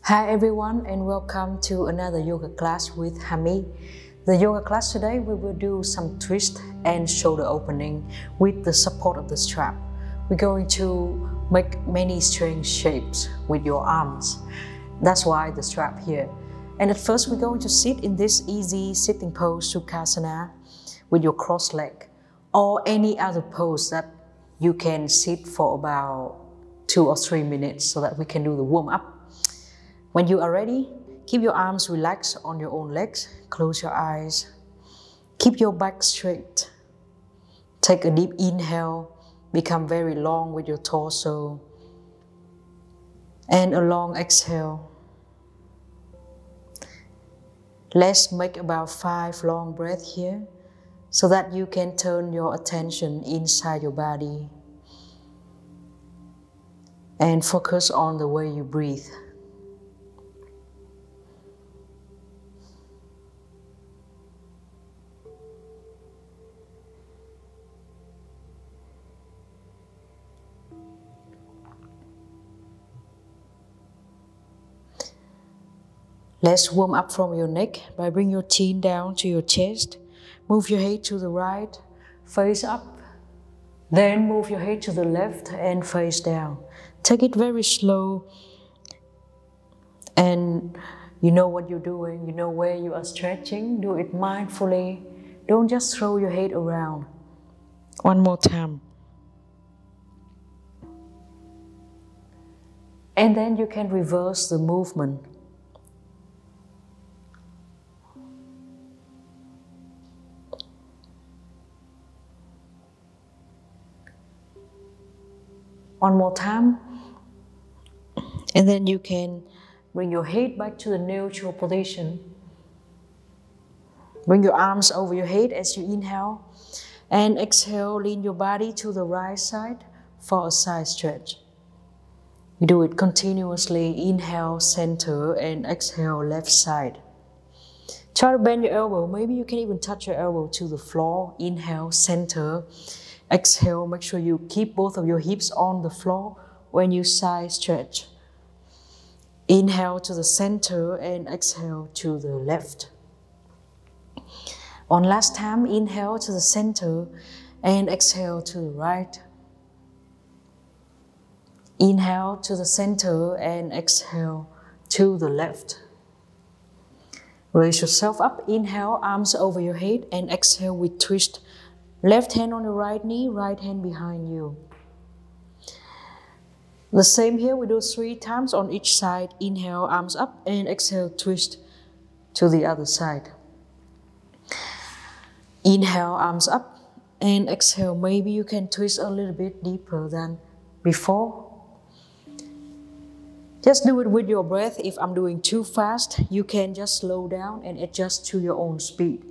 Hi everyone, and welcome to another yoga class with Hami. The yoga class today we will do some twist and shoulder opening with the support of the strap. We're going to make many strange shapes with your arms. That's why the strap here. And at first we're going to sit in this easy sitting pose, Sukhasana, with your cross leg, or any other pose that you can sit for about 2 or 3 minutes so that we can do the warm up. When you are ready, keep your arms relaxed on your own legs, close your eyes, keep your back straight. Take a deep inhale, become very long with your torso, and a long exhale. Let's make about 5 long breaths here so that you can turn your attention inside your body and focus on the way you breathe. Let's warm up from your neck by bringing your chin down to your chest. Move your head to the right, face up. Then move your head to the left and face down. Take it very slow. And you know what you're doing, you know where you are stretching. Do it mindfully. Don't just throw your head around. One more time. And then you can reverse the movement. One more time, and then you can bring your head back to the neutral position. Bring your arms over your head as you inhale, and exhale, lean your body to the right side for a side stretch. You do it continuously, inhale, center, and exhale, left side. Try to bend your elbow, maybe you can even touch your elbow to the floor. Inhale, center. Exhale, make sure you keep both of your hips on the floor when you side stretch. Inhale to the center and exhale to the left. One last time, inhale to the center and exhale to the right. Inhale to the center and exhale to the left. Raise yourself up, inhale, arms over your head, and exhale with twist. Left hand on your right knee, right hand behind you. The same here, we do 3 times on each side. Inhale, arms up, and exhale, twist to the other side. Inhale, arms up, and exhale. Maybe you can twist a little bit deeper than before. Just do it with your breath. If I'm doing too fast, you can just slow down and adjust to your own speed.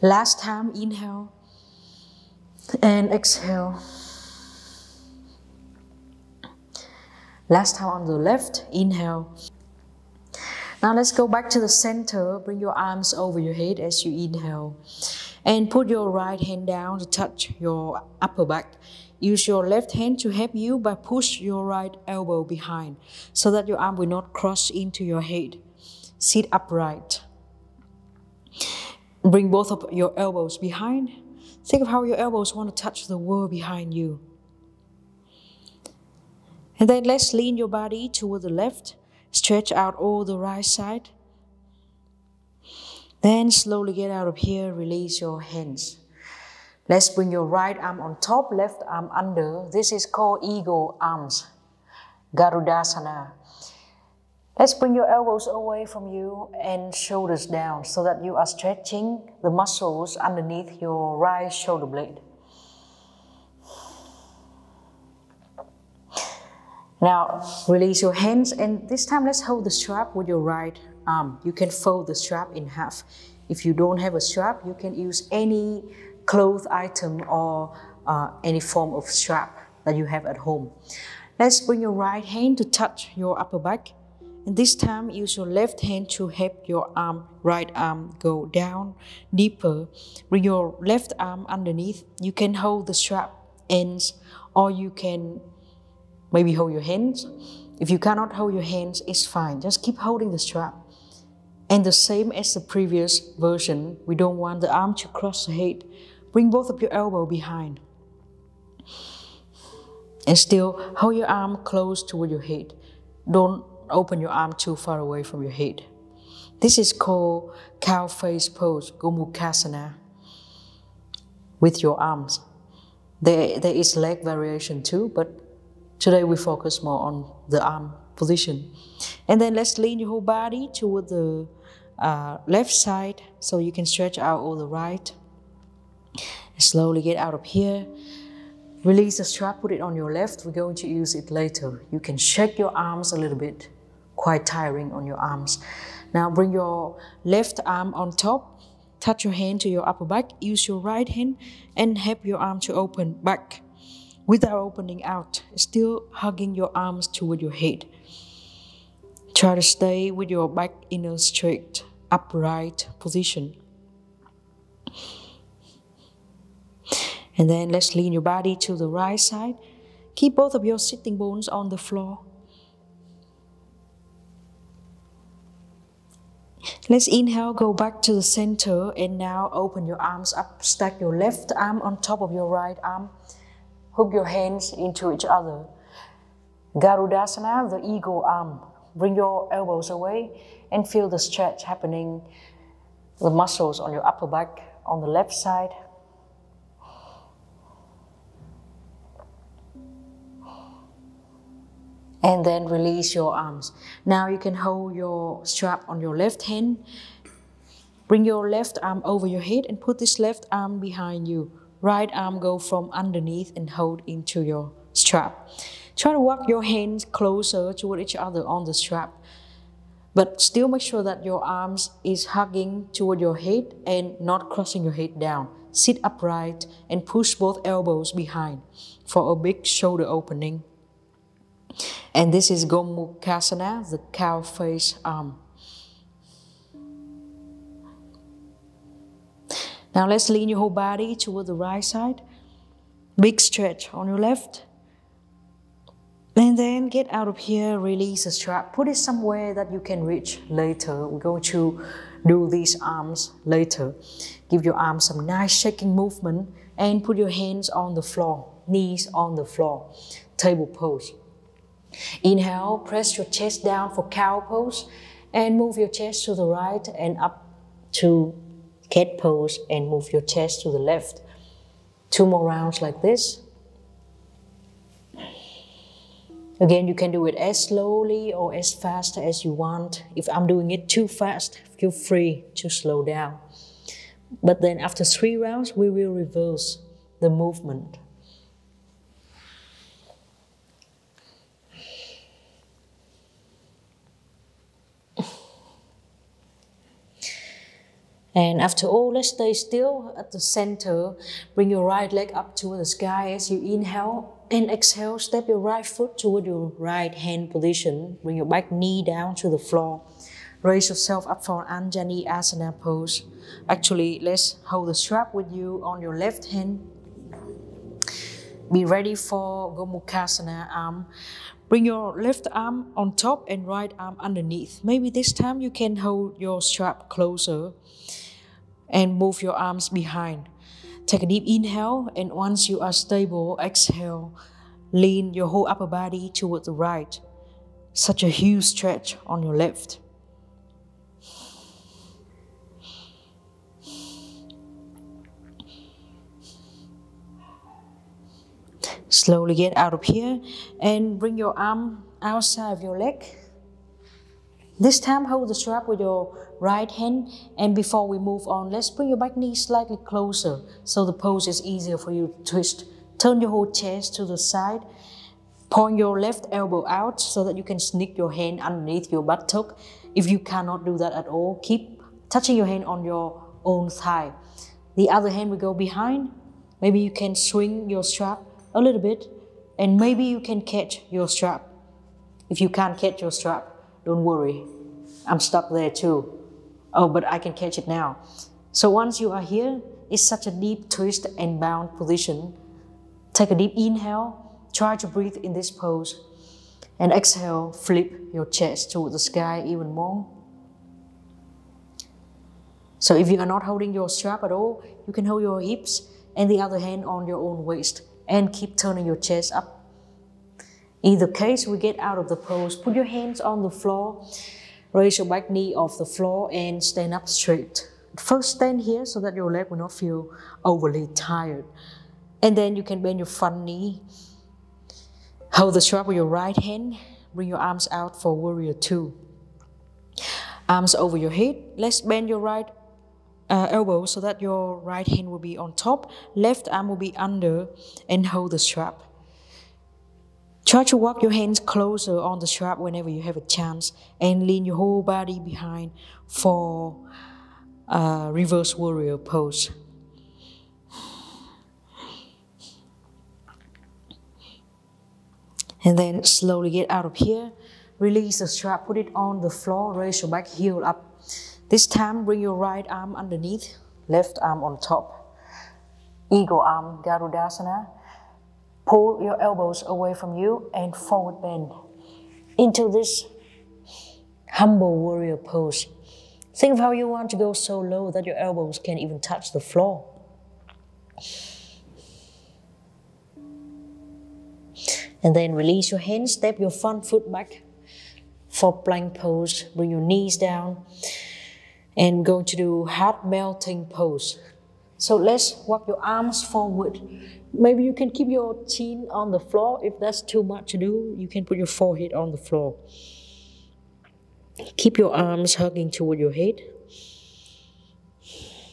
Last time, inhale and exhale. Last time on the left, inhale. Now let's go back to the center. Bring your arms over your head as you inhale. And put your right hand down to touch your upper back. Use your left hand to help you by push your right elbow behind so that your arm will not cross into your head. Sit upright. Bring both of your elbows behind. Think of how your elbows want to touch the wall behind you. And then let's lean your body toward the left. Stretch out all the right side. Then slowly get out of here. Release your hands. Let's bring your right arm on top, left arm under. This is called eagle arms. Garudasana. Let's bring your elbows away from you and shoulders down so that you are stretching the muscles underneath your right shoulder blade. Now, release your hands, and this time let's hold the strap with your right arm. You can fold the strap in half. If you don't have a strap, you can use any cloth item or any form of strap that you have at home. Let's bring your right hand to touch your upper back. And this time, use your left hand to help your right arm go down deeper. Bring your left arm underneath. You can hold the strap ends, or you can Maybe hold your hands. If you cannot hold your hands, it's fine. Just keep holding the strap. And the same as the previous version, we don't want the arm to cross the head. Bring both of your elbows behind. And still hold your arm close toward your head. Don't open your arm too far away from your head. This is called cow face pose, Gomukhasana, with your arms. There is leg variation too, but today we focus more on the arm position. And then let's lean your whole body toward the left side so you can stretch out all the right. Slowly get out of here. Release the strap, put it on your left. We're going to use it later. You can shake your arms a little bit, quite tiring on your arms. Now bring your left arm on top, touch your hand to your upper back, use your right hand and help your arm to open back without opening out, still hugging your arms toward your head. Try to stay with your back in a straight, upright position. And then let's lean your body to the right side. Keep both of your sitting bones on the floor. Let's inhale, go back to the center, and now open your arms up. Stack your left arm on top of your right arm. Hook your hands into each other. Garudasana, the eagle arm. Bring your elbows away and feel the stretch happening, the muscles on your upper back on the left side. And then release your arms. Now you can hold your strap on your left hand. Bring your left arm over your head and put this left arm behind you. Right arm go from underneath and hold into your strap. Try to walk your hands closer toward each other on the strap. But still make sure that your arms is hugging toward your head and not crossing your head down. Sit upright and push both elbows behind for a big shoulder opening. And this is Gomukhasana, the cow face arm. Now let's lean your whole body toward the right side. Big stretch on your left. And then get out of here, release the strap. Put it somewhere that you can reach later. We're going to do these arms later. Give your arms some nice shaking movement and put your hands on the floor, knees on the floor, table pose. Inhale, press your chest down for cow pose and move your chest to the right and up to cat pose and move your chest to the left. 2 more rounds like this. Again, you can do it as slowly or as fast as you want. If I'm doing it too fast, feel free to slow down. But then after 3 rounds, we will reverse the movement. And after all, let's stay still at the center. Bring your right leg up toward the sky as you inhale. And exhale, step your right foot toward your right hand position. Bring your back knee down to the floor. Raise yourself up for Anjali Asana pose. Actually, let's hold the strap with you on your left hand. Be ready for Gomukhasana arm. Bring your left arm on top and right arm underneath. Maybe this time you can hold your strap closer and move your arms behind. Take a deep inhale, and once you are stable, exhale. Lean your whole upper body toward the right. Such a huge stretch on your left. Slowly get out of here and bring your arm outside of your leg. This time hold the strap with your right hand, and before we move on, let's bring your back knee slightly closer so the pose is easier for you to twist. Turn your whole chest to the side. Point your left elbow out so that you can sneak your hand underneath your buttock. If you cannot do that at all, keep touching your hand on your own thigh. The other hand will go behind. Maybe you can swing your strap a little bit, and maybe you can catch your strap. If you can't catch your strap, don't worry, I'm stuck there too. Oh, but I can catch it now. So once you are here, it's such a deep twist and bound position. Take a deep inhale try to breathe in this pose. And exhale, flip your chest toward the sky even more. So if you are not holding your strap at all, you can hold your hips and the other hand on your own waist and keep turning your chest up. Either case, we get out of the pose. Put your hands on the floor, raise your back knee off the floor and stand up straight. First stand here so that your leg will not feel overly tired. And then you can bend your front knee. Hold the strap with your right hand. Bring your arms out for warrior two. Arms over your head. Let's bend your right elbow so that your right hand will be on top. Left arm will be under and hold the strap. Try to walk your hands closer on the strap whenever you have a chance and lean your whole body behind for reverse warrior pose. And then slowly get out of here. Release the strap, put it on the floor, raise your back heel up. This time bring your right arm underneath, left arm on top. Eagle arm, Garudasana. Pull your elbows away from you and forward bend into this humble warrior pose. Think of how you want to go so low that your elbows can't even touch the floor. And then release your hands, step your front foot back for plank pose. Bring your knees down and going to do heart melting pose. So let's walk your arms forward. Maybe you can keep your chin on the floor. If that's too much to do, you can put your forehead on the floor. Keep your arms hugging toward your head.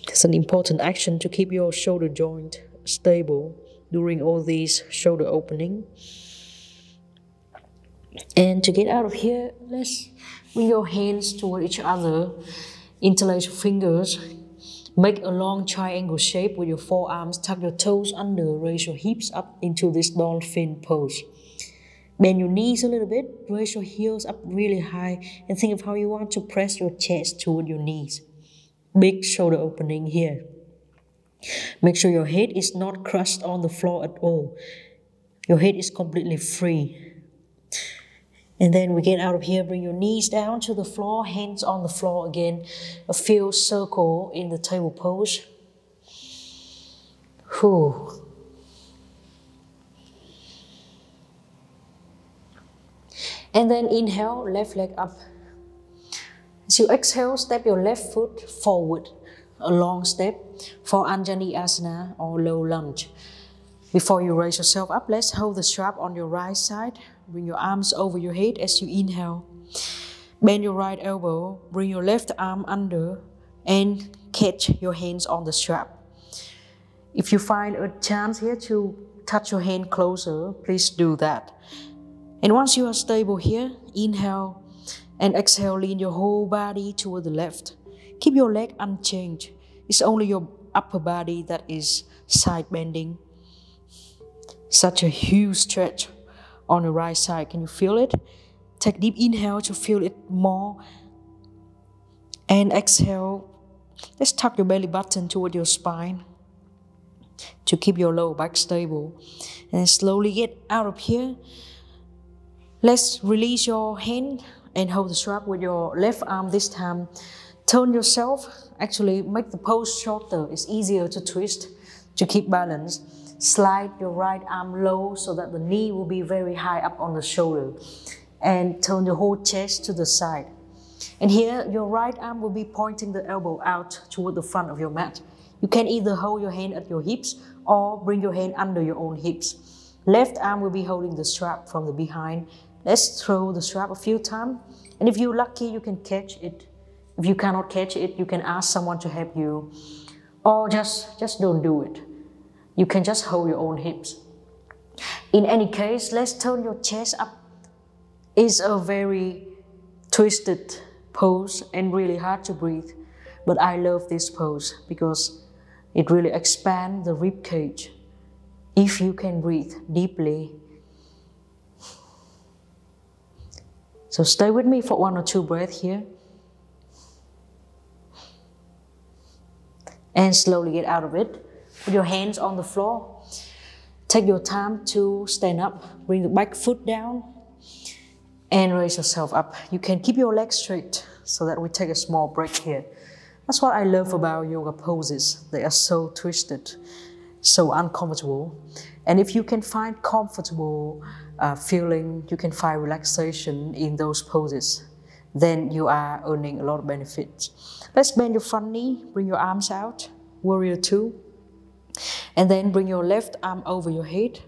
It's an important action to keep your shoulder joint stable during all these shoulder opening. And to get out of here, let's bring your hands toward each other. Interlace your fingers. Make a long triangle shape with your forearms. Tuck your toes under. Raise your hips up into this dolphin pose. Bend your knees a little bit. Raise your heels up really high. And think of how you want to press your chest toward your knees. Big shoulder opening here. Make sure your head is not crushed on the floor at all. Your head is completely free. And then we get out of here, bring your knees down to the floor, hands on the floor again. A full circle in the table pose. Whew. And then inhale, left leg up. As you exhale, step your left foot forward. A long step for Anjali Asana or low lunge. Before you raise yourself up, let's hold the strap on your right side. Bring your arms over your head as you inhale. Bend your right elbow, bring your left arm under and catch your hands on the strap. If you find a chance here to touch your hand closer, please do that. And once you are stable here, inhale and exhale, lean your whole body toward the left. Keep your leg unchanged. It's only your upper body that is side bending. Such a huge stretch on the right side. Can you feel it? Take deep inhale to feel it more. And exhale. Let's tuck your belly button toward your spine to keep your lower back stable. And slowly get out of here. Let's release your hand and hold the strap with your left arm this time. Turn yourself. Actually, make the pose shorter. It's easier to twist to keep balance. Slide your right arm low so that the knee will be very high up on the shoulder. And turn your whole chest to the side. And here, your right arm will be pointing the elbow out toward the front of your mat. You can either hold your hand at your hips or bring your hand under your own hips. Left arm will be holding the strap from the behind. Let's throw the strap a few times. And if you're lucky, you can catch it. If you cannot catch it, you can ask someone to help you. Or just don't do it. You can just hold your own hips. In any case, let's turn your chest up. It's a very twisted pose and really hard to breathe. But I love this pose because it really expands the rib cage. If you can breathe deeply. So stay with me for 1 or 2 breaths here. And slowly get out of it. Put your hands on the floor. Take your time to stand up, bring the back foot down, and raise yourself up. You can keep your legs straight so that we take a small break here. That's what I love about yoga poses. They are so twisted, so uncomfortable. And if you can find comfortable feeling, you can find relaxation in those poses, then you are earning a lot of benefits. Let's bend your front knee, bring your arms out, warrior two. And then bring your left arm over your head,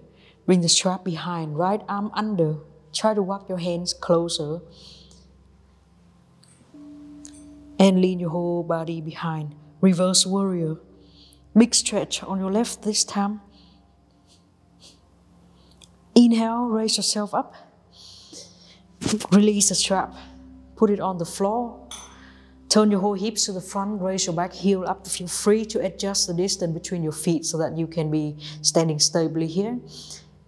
bring the strap behind, right arm under. Try to walk your hands closer and lean your whole body behind. Reverse warrior. Big stretch on your left this time. Inhale, raise yourself up. Release the strap. Put it on the floor. Turn your whole hips to the front, raise your back heel up. Feel free to adjust the distance between your feet so that you can be standing stably here.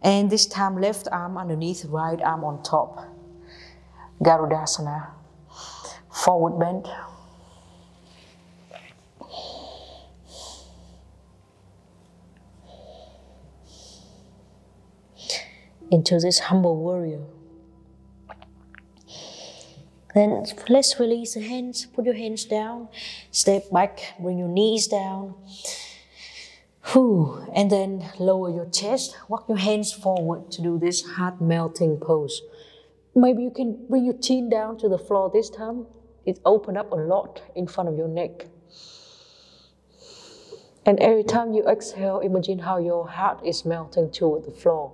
And this time, left arm underneath, right arm on top. Garudasana. Forward bend. Into this humble warrior. Then let's release the hands, put your hands down, step back, bring your knees down. And then lower your chest, walk your hands forward to do this heart melting pose. Maybe you can bring your chin down to the floor this time. It opens up a lot in front of your neck. And every time you exhale, imagine how your heart is melting toward the floor.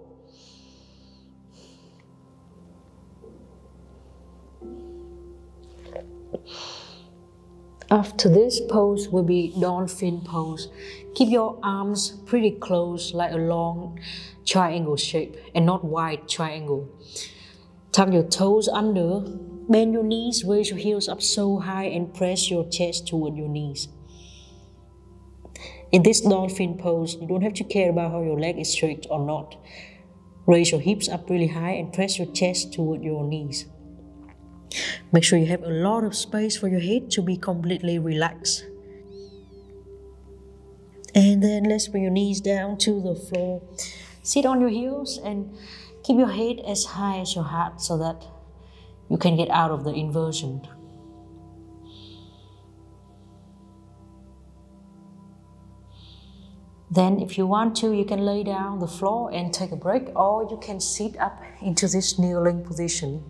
After this pose will be dolphin pose. Keep your arms pretty close like a long triangle shape and not wide triangle. Tuck your toes under, bend your knees, raise your heels up so high and press your chest toward your knees. In this dolphin pose, you don't have to care about how your leg is straight or not. Raise your hips up really high and press your chest toward your knees. Make sure you have a lot of space for your head to be completely relaxed. And then let's bring your knees down to the floor. Sit on your heels and keep your head as high as your heart so that you can get out of the inversion. Then if you want to, you can lay down on the floor and take a break, or you can sit up into this kneeling position.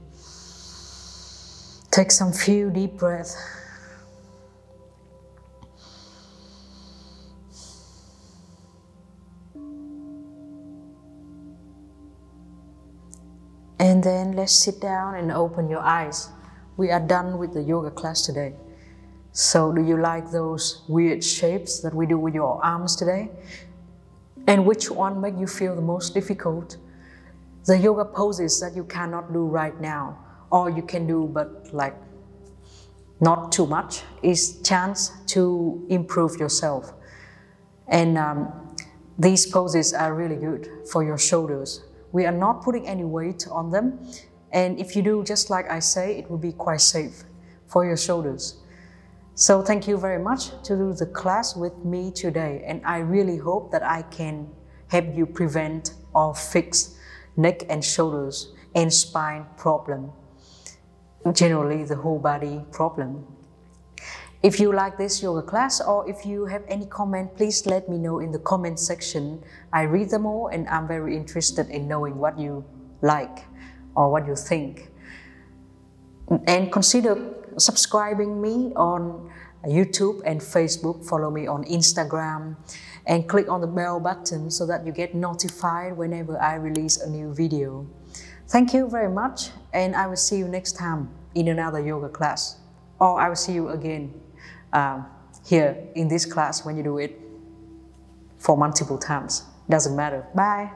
Take some few deep breaths. And then let's sit down and open your eyes. We are done with the yoga class today. So do you like those weird shapes that we do with your arms today? And which one make you feel the most difficult? The yoga poses that you cannot do right now, or you can do but like not too much, is chance to improve yourself. And these poses are really good for your shoulders. We are not putting any weight on them, and if you do just like I say, it will be quite safe for your shoulders. So thank you very much to do the class with me today, and I really hope that I can help you prevent or fix neck and shoulders and spine problem, generally the whole body problem. If you like this yoga class, or if you have any comment, please let me know in the comment section. I read them all and I'm very interested in knowing what you like or what you think. And consider subscribing me on YouTube and Facebook. Follow me on Instagram and click on the bell button so that you get notified whenever I release a new video. Thank you very much, and I will see you next time in another yoga class. Or I will see you again here in this class when you do it for multiple times. Doesn't matter. Bye.